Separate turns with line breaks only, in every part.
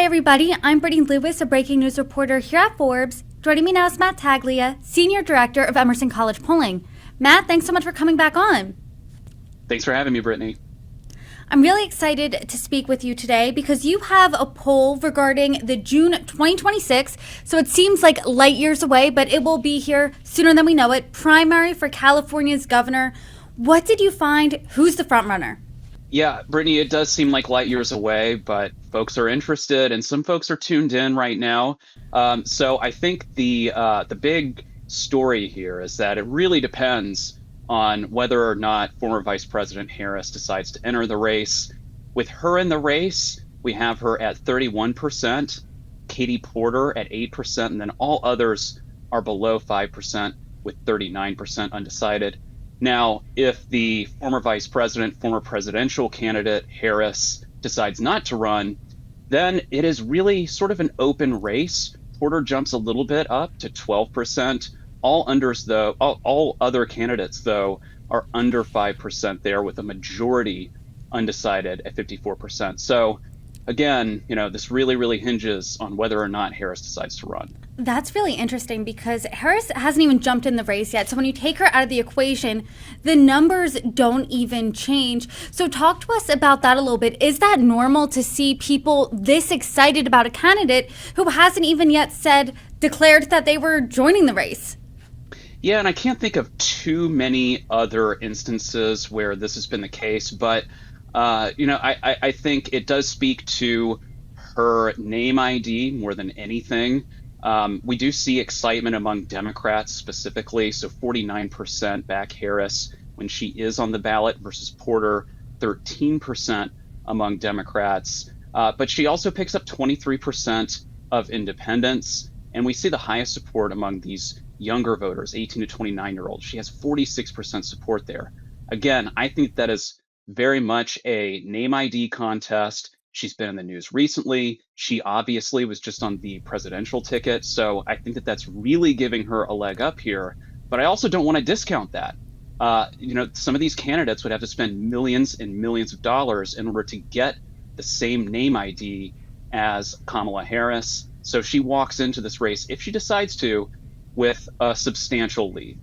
everybody. I'm Brittany Lewis, a breaking news reporter here at Forbes. Joining me now is Matt Taglia, Senior Director of Emerson College Polling. Matt, thanks so much for coming back on.
Thanks for having me, Brittany.
I'm really excited to speak with you today because you have a poll regarding the June 2026, so it seems like light years away, but it will be here sooner than we know it, primary for California's governor. What did you find? Who's the front runner?
Yeah, Brittany, it does seem like light years away, but folks are interested and some folks are tuned in right now. So I think the big story here is that it really depends on whether or not former Vice President Harris decides to enter the race. With her in the race, we have her at 31%, Katie Porter at 8%, and then all others are below 5% with 39% undecided. Now, if the former vice president, former presidential candidate Harris decides not to run, then it is really sort of an open race. Porter jumps a little bit up to 12%. All other candidates, though, are under 5% there, with a majority undecided at 54%. So again, this really hinges on whether or not Harris decides to run.
That's really interesting because Harris hasn't even jumped in the race yet. So when you take her out of the equation, the numbers don't even change. So talk to us about that a little bit. Is that normal to see people this excited about a candidate who hasn't even yet declared that they were joining the race?
Yeah, and I can't think of too many other instances where this has been the case, but I think it does speak to her name ID more than anything. We do see excitement among Democrats specifically, so 49% back Harris when she is on the ballot versus Porter, 13% among Democrats. But she also picks up 23% of independents, and we see the highest support among these younger voters, 18 to 29-year-olds. She has 46% support there. Again, I think that is very much a name ID contest. She's been in the news recently. She obviously was just on the presidential ticket. So I think that that's really giving her a leg up here. But I also don't want to discount that. Some of these candidates would have to spend millions and millions of dollars in order to get the same name ID as Kamala Harris. So she walks into this race, if she decides to, with a substantial lead.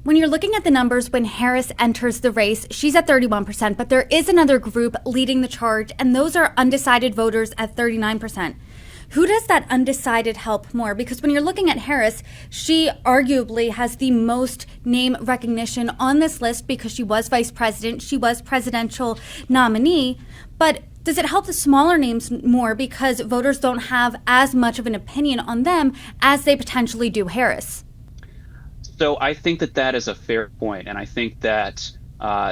When you're looking at the numbers, when Harris enters the race, she's at 31%, but there is another group leading the charge, and those are undecided voters at 39%. Who does that undecided help more? Because when you're looking at Harris, she arguably has the most name recognition on this list because she was vice president, she was presidential nominee, but does it help the smaller names more because voters don't have as much of an opinion on them as they potentially do Harris?
So I think that that is a fair point, and I think that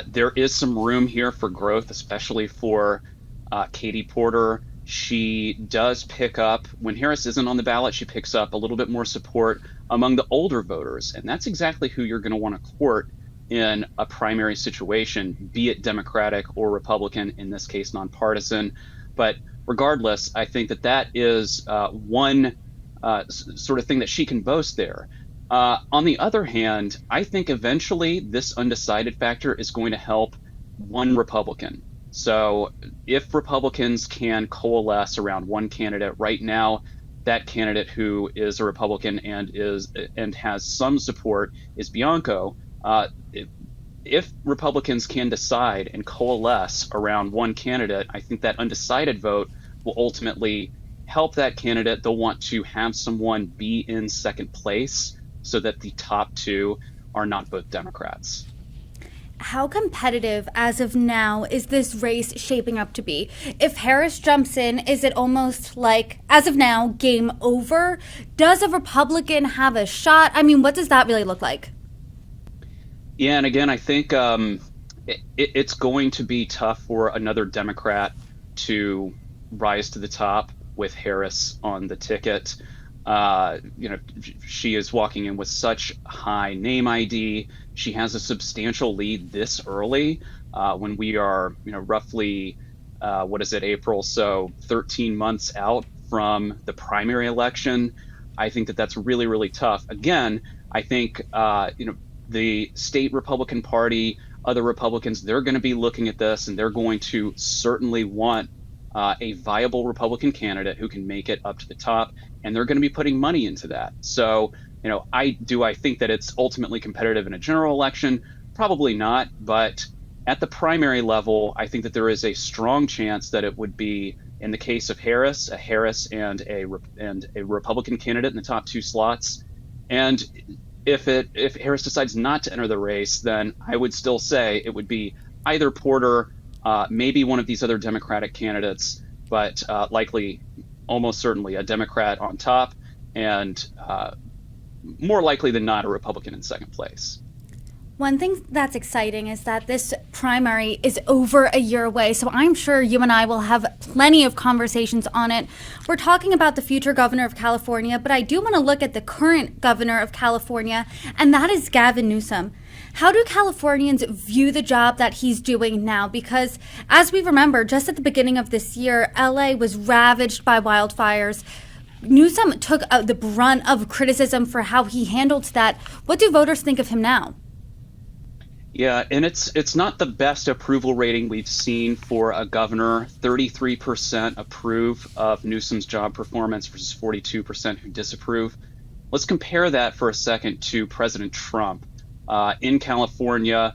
there is some room here for growth, especially for Katie Porter. She does pick up, when Harris isn't on the ballot, she picks up a little bit more support among the older voters, and that's exactly who you're going to want to court in a primary situation, be it Democratic or Republican, in this case nonpartisan. But regardless, I think that that is one sort of thing that she can boast there. On the other hand, I think eventually this undecided factor is going to help one Republican. So if Republicans can coalesce around one candidate right now, that candidate who is a Republican and has some support is Bianco. If Republicans can decide and coalesce around one candidate, I think that undecided vote will ultimately help that candidate. They'll want to have someone be in second place so that the top two are not both Democrats.
How competitive, as of now, is this race shaping up to be? If Harris jumps in, is it almost like, as of now, game over? Does a Republican have a shot? I mean, what does that really look like?
Yeah, and again, I think it's going to be tough for another Democrat to rise to the top with Harris on the ticket. She is walking in with such high name ID. She has a substantial lead this early when we are, roughly, April? So 13 months out from the primary election. I think that that's really tough. Again, I think, the state Republican Party, other Republicans, they're going to be looking at this and they're going to certainly want a viable Republican candidate who can make it up to the top, and they're going to be putting money into that. So, I think that it's ultimately competitive in a general election? Probably not, but at the primary level, I think that there is a strong chance that it would be, in the case of Harris, a Harris and a Republican candidate in the top two slots. And if Harris decides not to enter the race, then I would still say it would be either Porter, maybe one of these other Democratic candidates, but likely, almost certainly, a Democrat on top, and more likely than not, a Republican in second place.
One thing that's exciting is that this primary is over a year away, so I'm sure you and I will have plenty of conversations on it. We're talking about the future governor of California, but I do want to look at the current governor of California, and that is Gavin Newsom. How do Californians view the job that he's doing now? Because as we remember, just at the beginning of this year, LA was ravaged by wildfires. Newsom took the brunt of criticism for how he handled that. What do voters think of him now?
Yeah, and it's not the best approval rating we've seen for a governor. 33% approve of Newsom's job performance versus 42% who disapprove. Let's compare that for a second to President Trump. In California,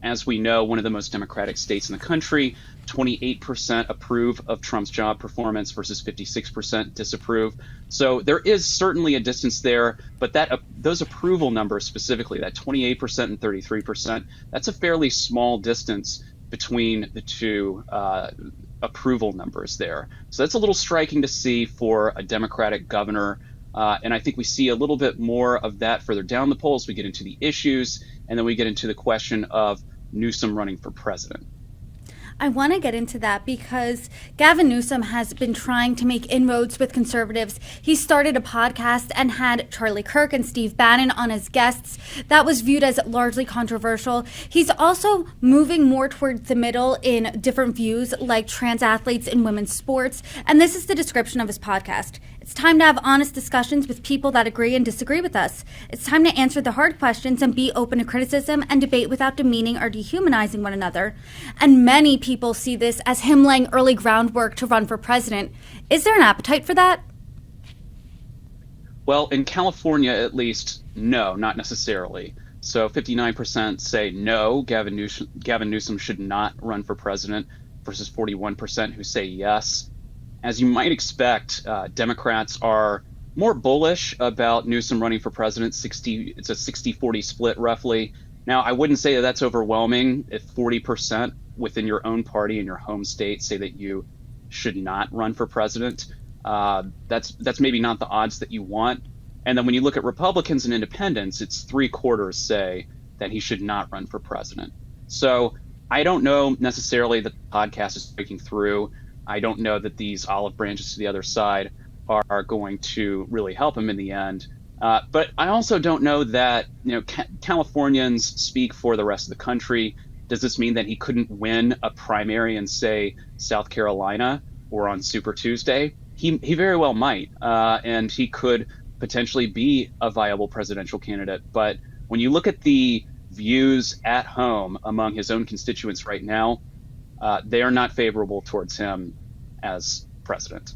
as we know, one of the most democratic states in the country, 28% approve of Trump's job performance versus 56% disapprove. So there is certainly a distance there, but those approval numbers specifically, that 28% and 33%, that's a fairly small distance between the two approval numbers there. So that's a little striking to see for a Democratic governor. And I think we see a little bit more of that further down the polls. We get into the issues, and then we get into the question of Newsom running for president.
I want to get into that because Gavin Newsom has been trying to make inroads with conservatives. He started a podcast and had Charlie Kirk and Steve Bannon on as guests. That was viewed as largely controversial. He's also moving more towards the middle in different views, like trans athletes in women's sports. And this is the description of his podcast. It's time to have honest discussions with people that agree and disagree with us. It's time to answer the hard questions and be open to criticism and debate without demeaning or dehumanizing one another. And many people see this as him laying early groundwork to run for president. Is there an appetite for that?
Well, in California, at least, no, not necessarily. So 59% say no, Gavin Newsom should not run for president versus 41% who say yes. As you might expect, Democrats are more bullish about Newsom running for president. It's a 60-40 split roughly. Now, I wouldn't say that that's overwhelming if 40% within your own party in your home state say that you should not run for president. That's maybe not the odds that you want. And then when you look at Republicans and independents, it's 3/4 say that he should not run for president. So I don't know necessarily that the podcast is breaking through. I don't know that these olive branches to the other side are going to really help him in the end. But I also don't know that Californians speak for the rest of the country. Does this mean that he couldn't win a primary in, say, South Carolina or on Super Tuesday? He very well might, and he could potentially be a viable presidential candidate. But when you look at the views at home among his own constituents right now, they are not favorable towards him as president.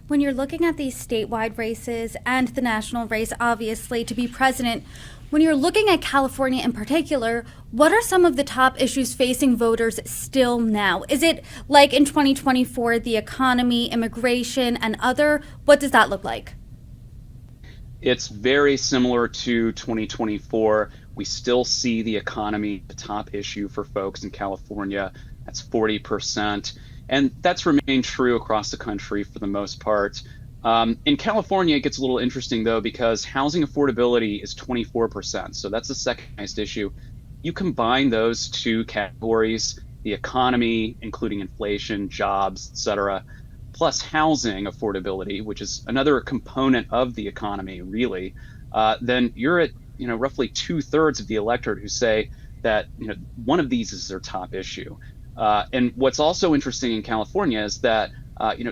When you're looking at these statewide races and the national race, obviously, to be president, when you're looking at California in particular, what are some of the top issues facing voters still now? Is it like in 2024, the economy, immigration, and other? What does that look like?
It's very similar to 2024. We still see the economy the top issue for folks in California. That's 40%. And that's remained true across the country for the most part. In California, it gets a little interesting, though, because housing affordability is 24%. So that's the second highest issue. You combine those two categories, the economy, including inflation, jobs, et cetera, plus housing affordability, which is another component of the economy, really, then you're at roughly 2/3 of the electorate who say that one of these is their top issue. And what's also interesting in California is that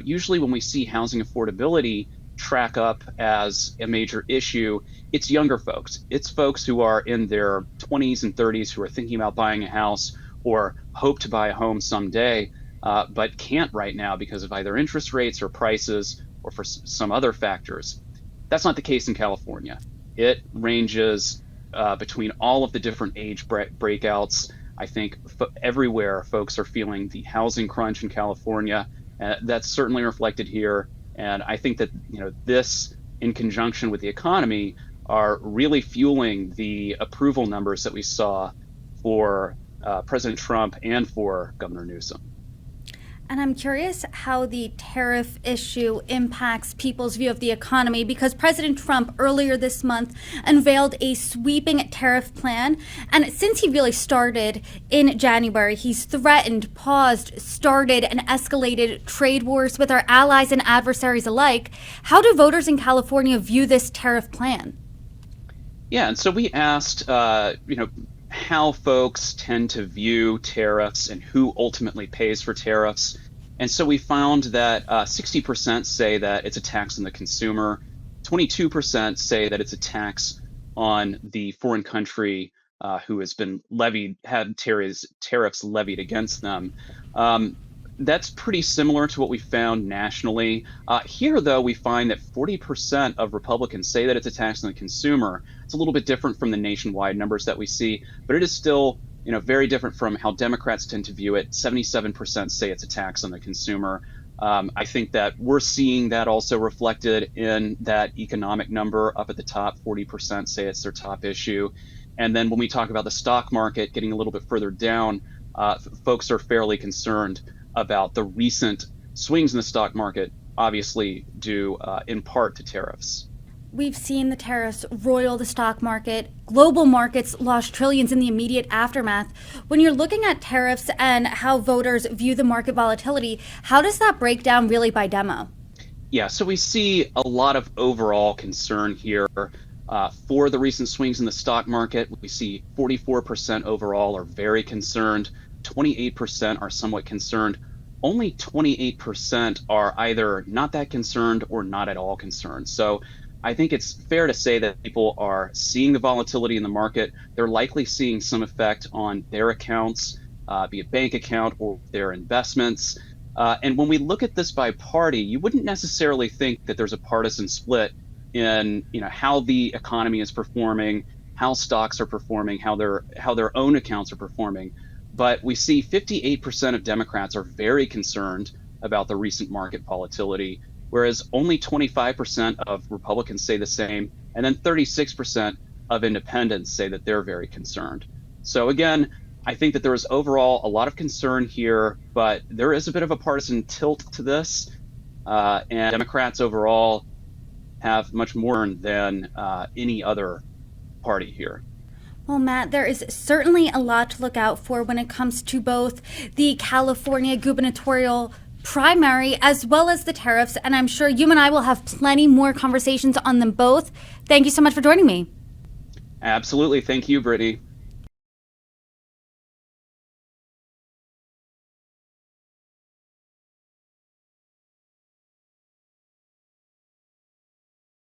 usually when we see housing affordability track up as a major issue, it's younger folks. It's folks who are in their 20s and 30s who are thinking about buying a house or hope to buy a home someday. but can't right now because of either interest rates or prices or for some other factors. That's not the case in California. It ranges between all of the different age breakouts. I think everywhere folks are feeling the housing crunch in California. That's certainly reflected here. And I think that this, in conjunction with the economy, are really fueling the approval numbers that we saw for President Trump and for Governor Newsom.
And I'm curious how the tariff issue impacts people's view of the economy, because President Trump earlier this month unveiled a sweeping tariff plan. And since he really started in January, he's threatened, paused, started, and escalated trade wars with our allies and adversaries alike. How do voters in California view this tariff plan?
Yeah, and so we asked, how folks tend to view tariffs and who ultimately pays for tariffs. And so we found that 60% say that it's a tax on the consumer, 22% say that it's a tax on the foreign country who has been had tariffs levied against them. That's pretty similar to what we found nationally. Here, though, we find that 40% of Republicans say that it's a tax on the consumer. It's a little bit different from the nationwide numbers that we see, but it is still, very different from how Democrats tend to view it. 77% say it's a tax on the consumer. I think that we're seeing that also reflected in that economic number up at the top. 40% say it's their top issue. And then when we talk about the stock market getting a little bit further down, folks are fairly concerned about the recent swings in the stock market, obviously due in part to tariffs.
We've seen the tariffs roil the stock market. Global markets lost trillions in the immediate aftermath. When you're looking at tariffs and how voters view the market volatility, how does that break down really by demo?
Yeah, so we see a lot of overall concern here for the recent swings in the stock market. We see 44% overall are very concerned. 28% are somewhat concerned. Only 28% are either not that concerned or not at all concerned. So I think it's fair to say that people are seeing the volatility in the market. They're likely seeing some effect on their accounts, be it bank account or their investments. And when we look at this by party, you wouldn't necessarily think that there's a partisan split in how the economy is performing, how stocks are performing, how their own accounts are performing. But we see 58% of Democrats are very concerned about the recent market volatility, whereas only 25% of Republicans say the same, and then 36% of independents say that they're very concerned. So again, I think that there is overall a lot of concern here, but there is a bit of a partisan tilt to this, and Democrats overall have much more than any other party here.
Well, Matt, there is certainly a lot to look out for when it comes to both the California gubernatorial primary as well as the tariffs, and I'm sure you and I will have plenty more conversations on them both. Thank you so much for joining me.
Absolutely. Thank you, Brittany.